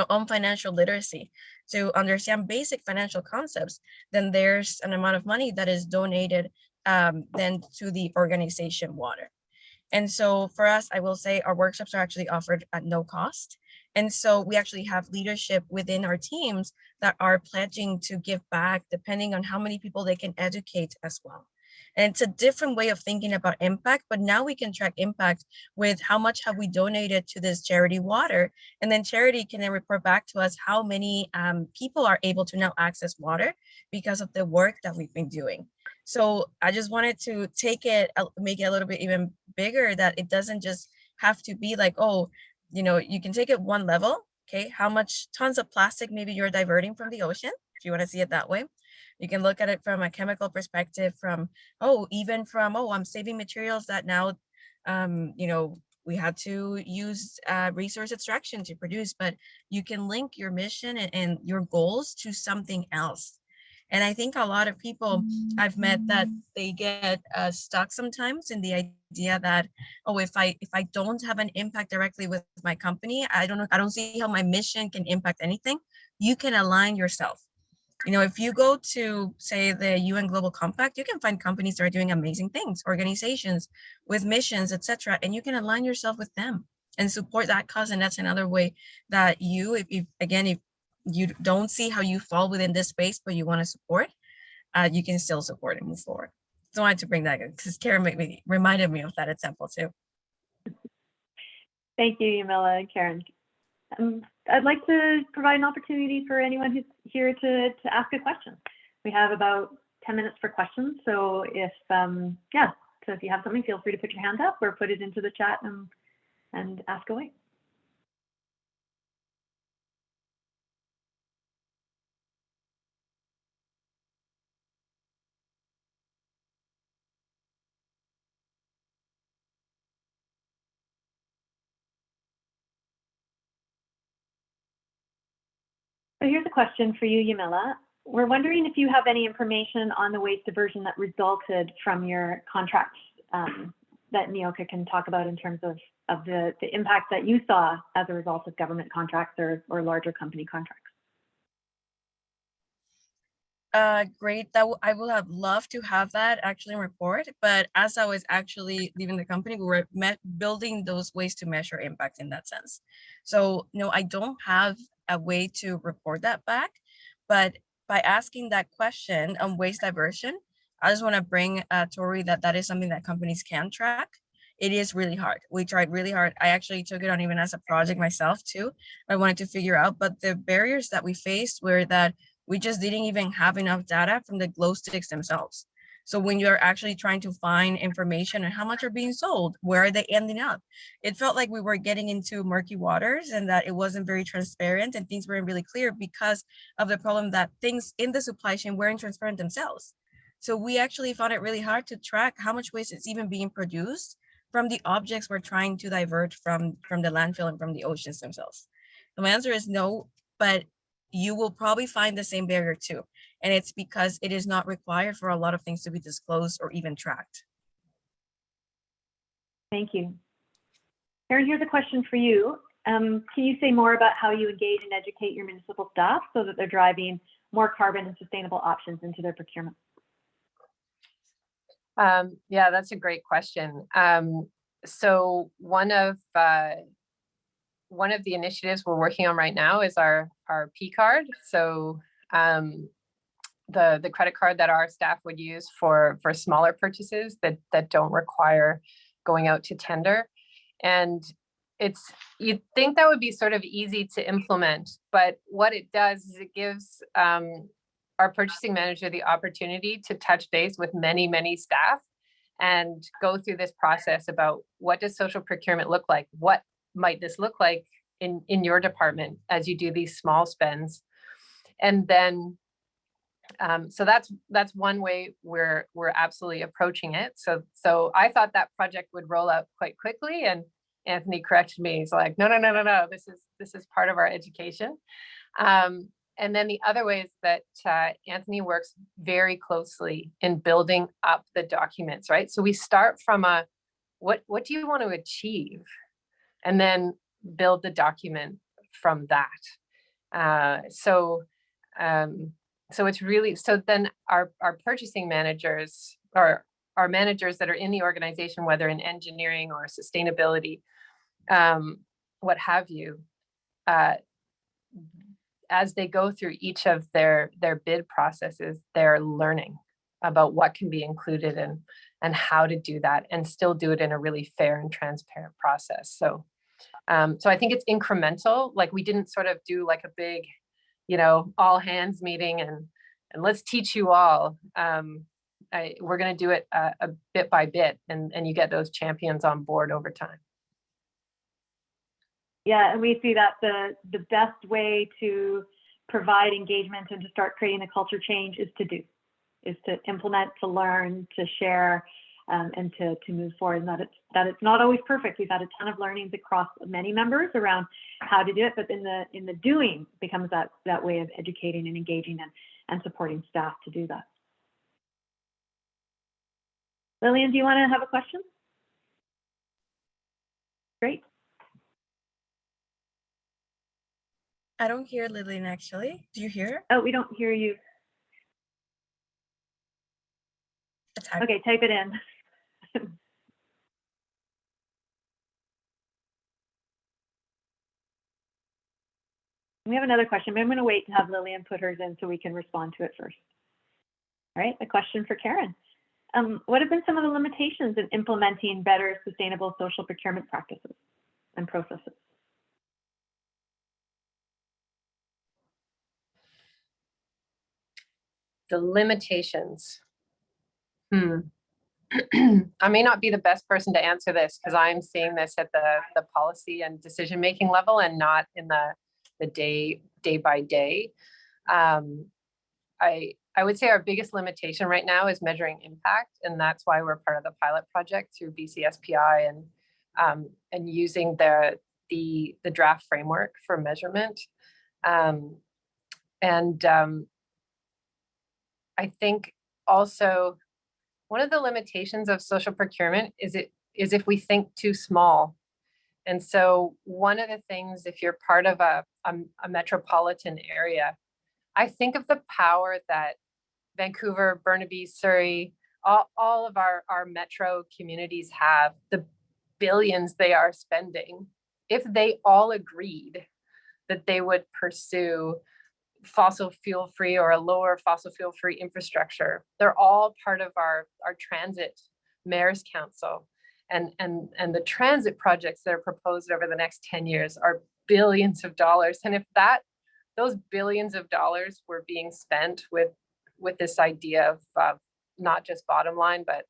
on financial literacy to understand basic financial concepts, then there's an amount of money that is donated then to the organization Water. And so for us, I will say our workshops are actually offered at no cost. And so we actually have leadership within our teams that are pledging to give back depending on how many people they can educate as well. And it's a different way of thinking about impact, but now we can track impact with how much have we donated to this charity Water. And then charity can then report back to us how many people are able to now access water because of the work that we've been doing. So I just wanted to make it a little bit even bigger, that it doesn't just have to be like, you can take it one level, okay? How much tons of plastic maybe you're diverting from the ocean, if you want to see it that way. You can look at it from a chemical perspective, I'm saving materials that now, we had to use resource extraction to produce, but you can link your mission and your goals to something else. And I think a lot of people I've met that they get stuck sometimes in the idea that, if I don't have an impact directly with my company, I don't see how my mission can impact anything. You can align yourself. If you go to, say, the UN Global Compact, you can find companies that are doing amazing things, organizations with missions, etc., and you can align yourself with them and support that cause. And that's another way that if you don't see how you fall within this space, but you want to support, you can still support and move forward. So I wanted to bring that in because Karen reminded me of that example too. Thank you, Yamila and Karen. I'd like to provide an opportunity for anyone who's here to ask a question. We have about 10 minutes for questions. So if you have something, feel free to put your hand up or put it into the chat and ask away. So here's a question for you, Yamila. We're wondering if you have any information on the waste diversion that resulted from your contracts that Neoka can talk about in terms of the impact that you saw as a result of government contracts or larger company contracts. Great. I would have loved to have that actually in report, but as I was actually leaving the company, we were building those ways to measure impact in that sense. So no, I don't have a way to report that back, but by asking that question on waste diversion, I just want to bring Tori that is something that companies can track. It is really hard. We tried really hard. I actually took it on even as a project myself too. I wanted to figure out, but the barriers that we faced were that we just didn't even have enough data from the glow sticks themselves. So when you're actually trying to find information on how much are being sold, where are they ending up? It felt like we were getting into murky waters and that it wasn't very transparent and things weren't really clear because of the problem that things in the supply chain weren't transparent themselves. So we actually found it really hard to track how much waste is even being produced from the objects we're trying to divert from the landfill and from the oceans themselves. So my answer is no, but you will probably find the same barrier too. And it's because it is not required for a lot of things to be disclosed or even tracked. Thank you. Karen, here's a question for you. Can you say more about how you engage and educate your municipal staff so that they're driving more carbon and sustainable options into their procurement? Yeah, that's a great question. So one of the initiatives we're working on right now is our P card. So the credit card that our staff would use for smaller purchases that don't require going out to tender. And you'd think that would be sort of easy to implement, but what it does is it gives our purchasing manager the opportunity to touch base with many staff and go through this process about what does social procurement look like? What might this look like in your department as you do these small spends? And then, so that's one way we're absolutely approaching it. So I thought that project would roll out quite quickly, and Anthony corrected me. He's like, no, this is part of our education. And then the other way is that Anthony works very closely in building up the documents, right? So we start from what do you want to achieve? And then build the document from that. So it's really, so then our purchasing managers, or our managers that are in the organization, whether in engineering or sustainability, what have you, as they go through each of their bid processes, they're learning about what can be included and how to do that and still do it in a really fair and transparent process. So I think it's incremental. Like, we didn't sort of do like a big, all hands meeting and let's teach you all. We're going to do it a bit by bit, and you get those champions on board over time. Yeah, and we see that the best way to provide engagement and to start creating a culture change is to implement, to learn, to share, and to move forward. And that it's not always perfect. We've had a ton of learnings across many members around how to do it, but in the doing becomes that way of educating and engaging and supporting staff to do that. Lillian, do you want to have a question? Great. I don't hear Lillian, actually. Do you hear? Oh, we don't hear you. Okay, type it in. We have another question, but I'm going to wait to have Lillian put hers in so we can respond to it first. All right, a question for Karen. What have been some of the limitations in implementing better sustainable social procurement practices and processes? The limitations. I may not be the best person to answer this because I'm seeing this at the policy and decision-making level and not in the day by day. I would say our biggest limitation right now is measuring impact, and that's why we're part of the pilot project through BCSPI and using the draft framework for measurement. I think also one of the limitations of social procurement is if we think too small. And so one of the things, if you're part of a metropolitan area, I think of the power that Vancouver, Burnaby, Surrey, all of our metro communities have, the billions they are spending. If they all agreed that they would pursue fossil fuel free or a lower fossil fuel free infrastructure, they're all part of our transit mayor's council. And the transit projects that are proposed over the next 10 years are billions of dollars. And if those billions of dollars were being spent with this idea of not just bottom line, but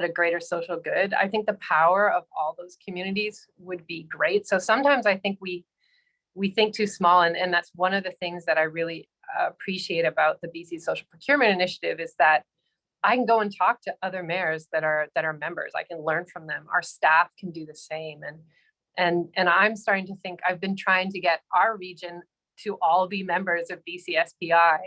a greater social good, I think the power of all those communities would be great. So sometimes I think we think too small, and that's one of the things that I really appreciate about the BC Social Procurement Initiative is that I can go and talk to other mayors that are members. I can learn from them. Our staff can do the same, and I'm starting to think, I've been trying to get our region to all be members of BCSPI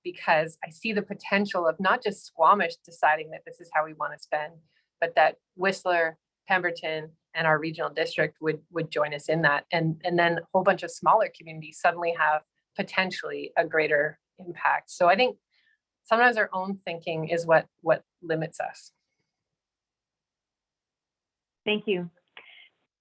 because I see the potential of not just Squamish deciding that this is how we want to spend, but that Whistler, Pemberton, and our regional district would join us in that. And then a whole bunch of smaller communities suddenly have potentially a greater impact. So I think sometimes our own thinking is what limits us. Thank you.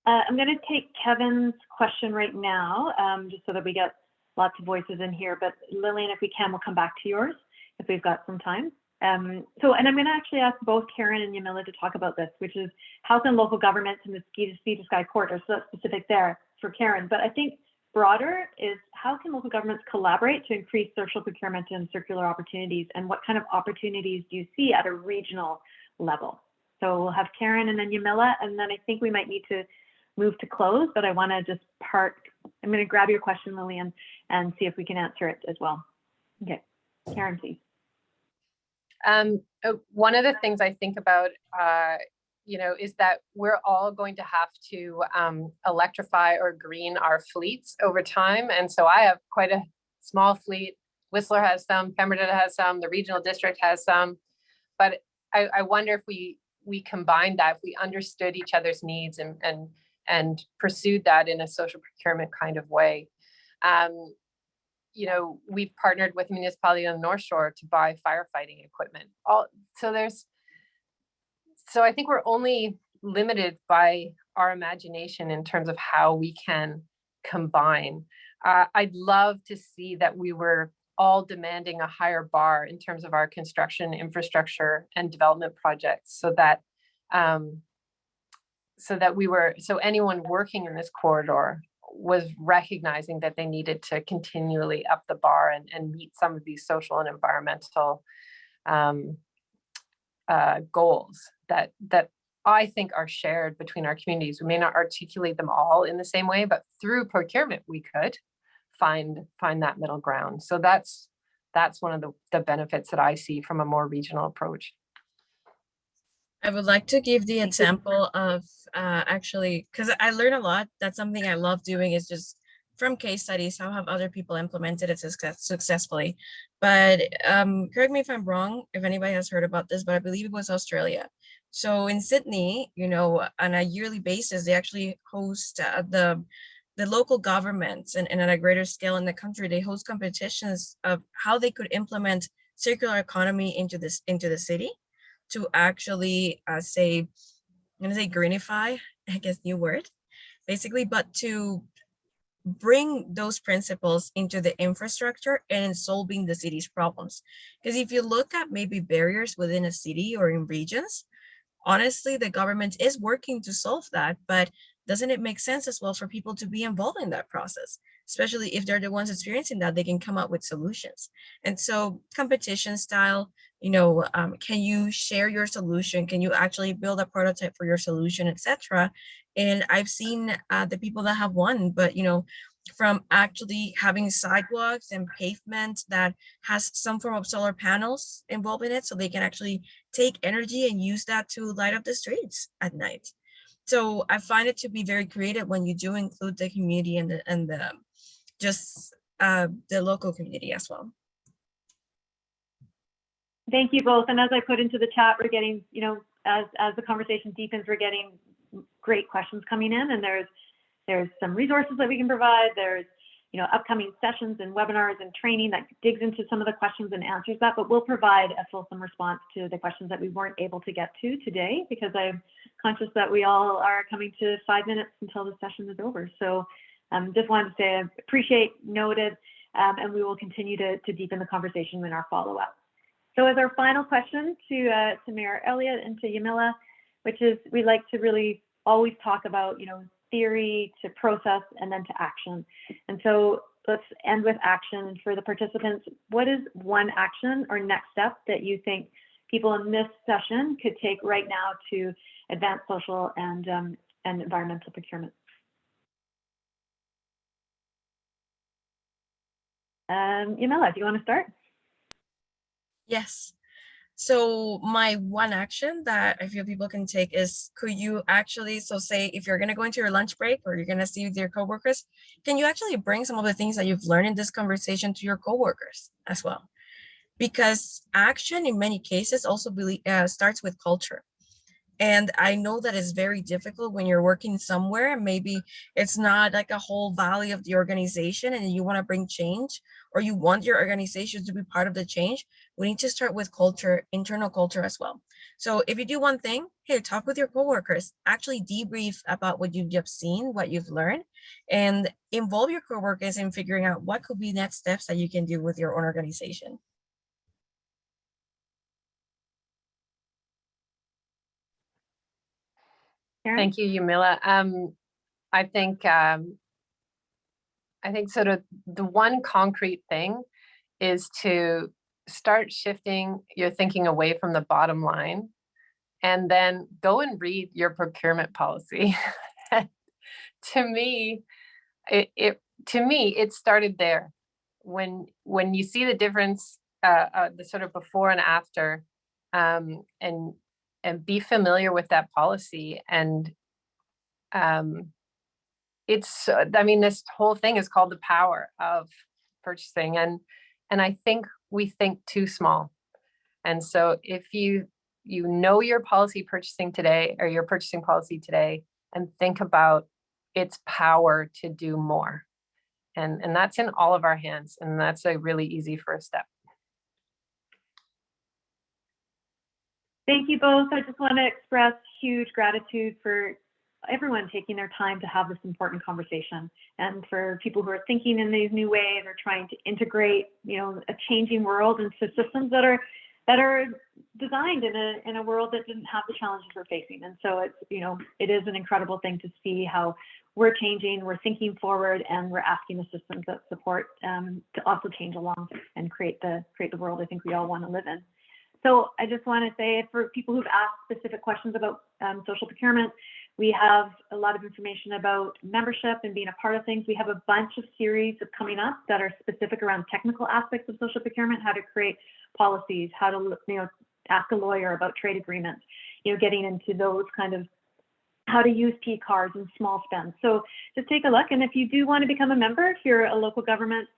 I'm going to take Kevin's question right now, just so that we get lots of voices in here. But Lillian, if we can, we'll come back to yours if we've got some time. And I'm going to actually ask both Karen and Yamila to talk about this, which is how can local governments and the Sea to Sky corridor, so that's specific there for Karen. But I think broader is how can local governments collaborate to increase social procurement and circular opportunities, and what kind of opportunities do you see at a regional level? So we'll have Karen and then Yamila, and then I think we might need to move to close, but I want to just I'm going to grab your question, Lillian, and see if we can answer it as well. Okay, Karen, please. One of the things I think about, is that we're all going to have to electrify or green our fleets over time. And so I have quite a small fleet. Whistler has some, Pemberton has some, the regional district has some. But I wonder if we combined that, if we understood each other's needs and pursued that in a social procurement kind of way. We've partnered with the municipality on the North Shore to buy firefighting equipment. So I think we're only limited by our imagination in terms of how we can combine. I'd love to see that we were all demanding a higher bar in terms of our construction, infrastructure, and development projects, so that anyone working in this corridor was recognizing that they needed to continually up the bar and meet some of these social and environmental goals that I think are shared between our communities. We may not articulate them all in the same way, but through procurement, we could find that middle ground. So that's one of the benefits that I see from a more regional approach. I would like to give the example of actually, because I learn a lot. That's something I love doing, is just from case studies, how have other people implemented it successfully. But correct me if I'm wrong, if anybody has heard about this, but I believe it was Australia. So in Sydney, on a yearly basis, they actually host the local governments and at a greater scale in the country, they host competitions of how they could implement circular economy into the city to actually I'm gonna say greenify, I guess new word, basically, but to bring those principles into the infrastructure and in solving the city's problems. Because if you look at maybe barriers within a city or in regions, honestly, the government is working to solve that, but doesn't it make sense as well for people to be involved in that process? Especially if they're the ones experiencing that, they can come up with solutions. And so competition style, can you share your solution? Can you actually build a prototype for your solution, etc.? And I've seen the people that have won, but from actually having sidewalks and pavement that has some form of solar panels involved in it, so they can actually take energy and use that to light up the streets at night. So I find it to be very creative when you do include the community and the local community as well. Thank you both. And as I put into the chat, we're getting, as the conversation deepens, we're getting great questions coming in, and there's some resources that we can provide. There's, upcoming sessions and webinars and training that digs into some of the questions and answers that, but we'll provide a fulsome response to the questions that we weren't able to get to today, because I'm conscious that we all are coming to 5 minutes until the session is over. So just wanted to say I appreciate, noted, and we will continue to deepen the conversation in our follow-up. So as our final question to Mayor Elliott and to Yamila, which is, we like to really always talk about, theory to process and then to action. And so let's end with action. For the participants, what is one action or next step that you think people in this session could take right now to advance social and environmental procurement? Yamila, do you want to start? Yes. So my one action that I feel people can take is, could you actually, so say if you're going to go into your lunch break or you're going to see with your coworkers, can you actually bring some of the things that you've learned in this conversation to your coworkers as well? Because action in many cases also starts with culture. And I know that it's very difficult when you're working somewhere. Maybe it's not like a whole valley of the organization and you want to bring change, or you want your organization to be part of the change. We need to start with culture, internal culture as well. So if you do one thing, hey, talk with your coworkers, actually debrief about what you've just seen, what you've learned, and involve your coworkers in figuring out what could be next steps that you can do with your own organization. Thank you, Yamila. I think sort of the one concrete thing is to start shifting your thinking away from the bottom line, and then go and read your procurement policy. To me, it started there. When you see the difference, the sort of before and after, and be familiar with that policy. And it's, I mean, this whole thing is called the power of purchasing, and I think we think too small. And so if you know your policy purchasing today, or your purchasing policy today, and think about its power to do more. And that's in all of our hands. And that's a really easy first step. Thank you both. I just want to express huge gratitude for everyone taking their time to have this important conversation, and for people who are thinking in these new ways or trying to integrate, you know, a changing world into systems that are designed in a world that didn't have the challenges we're facing. And so it's, you know, it is an incredible thing to see how we're changing, we're thinking forward, and we're asking the systems that support to also change along and create the world I think we all want to live in. So I just want to say, for people who've asked specific questions about social procurement, we have a lot of information about membership and being a part of things. We have a bunch of series coming up that are specific around technical aspects of social procurement, how to create policies, how to, you know, ask a lawyer about trade agreements, you know, getting into those kind of how to use P cards and small spends. So just take a look. And if you do want to become a member, if you're a local government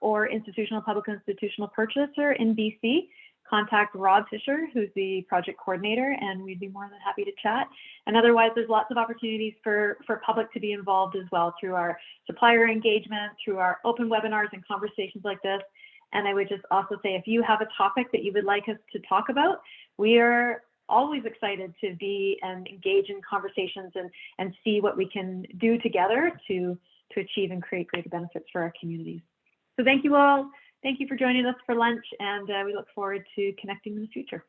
or institutional, public institutional purchaser in BC, contact Rob Fisher, who's the project coordinator, and we'd be more than happy to chat. And otherwise, there's lots of opportunities for public to be involved as well, through our supplier engagement, through our open webinars and conversations like this. And I would just also say, if you have a topic that you would like us to talk about, we are always excited to be and engage in conversations and see what we can do together to achieve and create greater benefits for our communities. So thank you all. Thank you for joining us for lunch, and we look forward to connecting in the future.